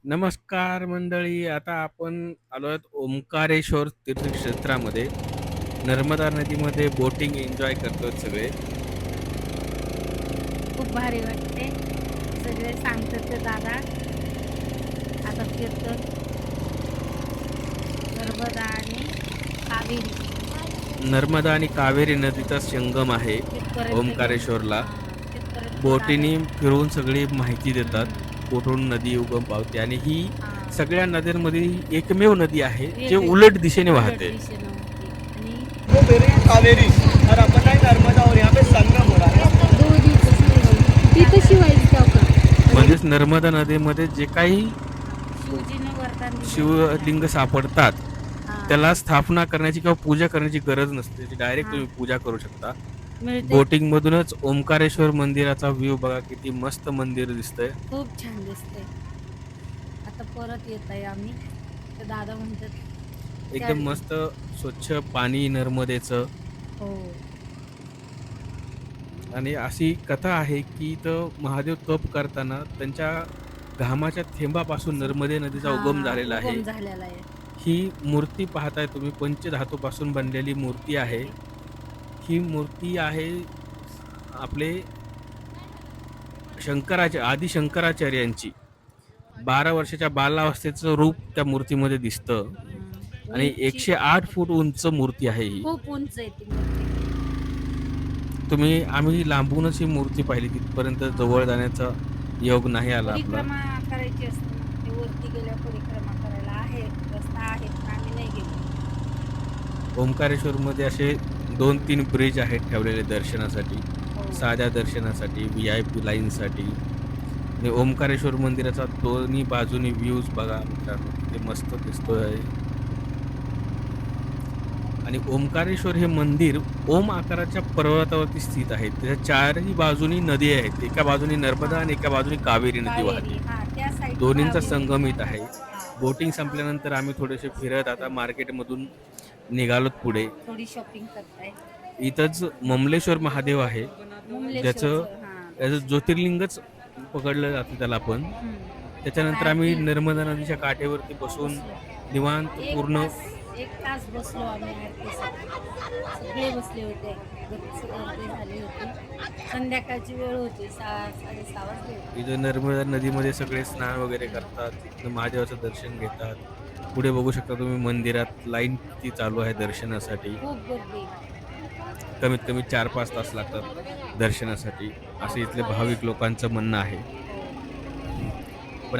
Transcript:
नमस्कार मंडळी. आता आपण आलो आहोत ओंकारेश्वर तीर्थक्षेत्रामध्ये. नर्मदा नदीमध्ये बोटिंग एन्जॉय करतोय सगळे. खूप भारी वाटते. सगळे सांगतात ते दादा आता फिरतो नर्मदा आणि कावेरी नर्मदा आणि कावेरी नदीचा संगम आहे तिथपर्यंत गेलो. ओंकारेश्वरला. तिथपर्यंत दादा. बोटीनी फिरून सगळी माहिती देतात, कुठून नदी उगम पावते. आणि ही सगळ्या नद्यांमध्ये एकमेव नदी आहे जे उलट दिशेने वाहते. दिशेनं होती आणि वो मेरे कावेरी और अपना ही नर्मदा और यहाँ पे संगम हो रहा है। तिथं शिवायची चौका म्हणजेच नर्मदा नदीमध्ये जे काही शिवजीनं वरदान दिलं. शिवलिंग सापडतात हा. त्याला स्थापना करण्याची किंवा पूजा करण्याची गरज नसते. डायरेक्ट हा. तुम्ही पूजा करू शकता. मिळते. बोटिंग मधूनच ओंकारेश्वर मंदिराचा व्ह्यू बघा, किती मस्त मंदिर दिसतंय. खूप छान दिसते. आता परत येत आहे आम्ही. तर दादा म्हणतात एकदम मस्त स्वच्छ पाणी नर्मदेचं. हो. आणि अशी कथा आहे की इथं महादेव तप करताना त्यांच्या घामाच्या थेंबापासून नर्मदे नदीचा उगम झालेला आहे. उगम झालेला आहे. ही मूर्ती पाहताय तुम्ही, पंचधातूपासून बनलेली मूर्ती आहे. ही मूर्ती आहे आपले आदि शंकराचार्यांची. 12 वर्षाच्या बालावस्थेचं रूप त्या मूर्तीमध्ये दिसतं. आणि 108 फूट उंच मूर्ती आहे ही. खूप उंच आहे ती मूर्ती. आम्ही लांबूनच ही मूर्ती पाहिली, तिथपर्यंत जवळ जाण्याचा योग नाही आला आपला. परिक्रमा करायची असते ना, ते वरती गेल्या परिक्रमा करायला आहे रस्ता आहे, पण आम्ही नाही गेलो. ओंकारेश्वरमध्ये असे 2-3 ब्रिज आहेत ठेवलेले दर्शनासाठी, हो. साध्या दर्शनासाठी, VIP लाईनसाठी. आणि ओंकारेश्वर मंदिराचा दोन्ही बाजूनी व्ह्यूज बघा मित्रांनो, किती मस्त दिसतोय. आणि ओंकारेश्वर हे मंदिर ओम आकाराच्या पर्वतावरती स्थित आहे. त्याच्या चारही बाजूनी नदी आहेत. एका बाजूनी नर्मदा आणि एका बाजूनी कावेरी नदी वाहते. त्या साईड दोन्हींचा संगम इथं आहे. बोटिंग संपल्यानंतर आम्ही थोडेसे फिरत आता मार्केटमधून निघालोत पुढे. थोडी शॉपिंग करताय. इथंच ममलेश्वर महादेव आहे, ज्याचं ज्योतिर्लिंगच पकडलं जातं त्याला आपण. त्याच्यानंतर आम्ही नर्मदा नदीच्या काठेवरती बसून निवांत पूर्ण एक तास बसलो आम्ही आरतीसाठी. सगळे बसले होते, गर्दी झाली होती. संध्याकाळची वेळ होती, 6-6:30 वाजले होते. इथं नर्मदा नदीमध्ये सगळे स्नान वगैरे करतात, तिथनं महादेवाचं दर्शन घेतात. पुढे बघू शकता तुम्ही, मंदिरात लाईन किती चालू आहे दर्शनासाठी. खूप गर्दी. कमीत कमी 4-5 तास लागतात दर्शनासाठी, असं इथले भाविक लोकांचं म्हणणं आहे. पण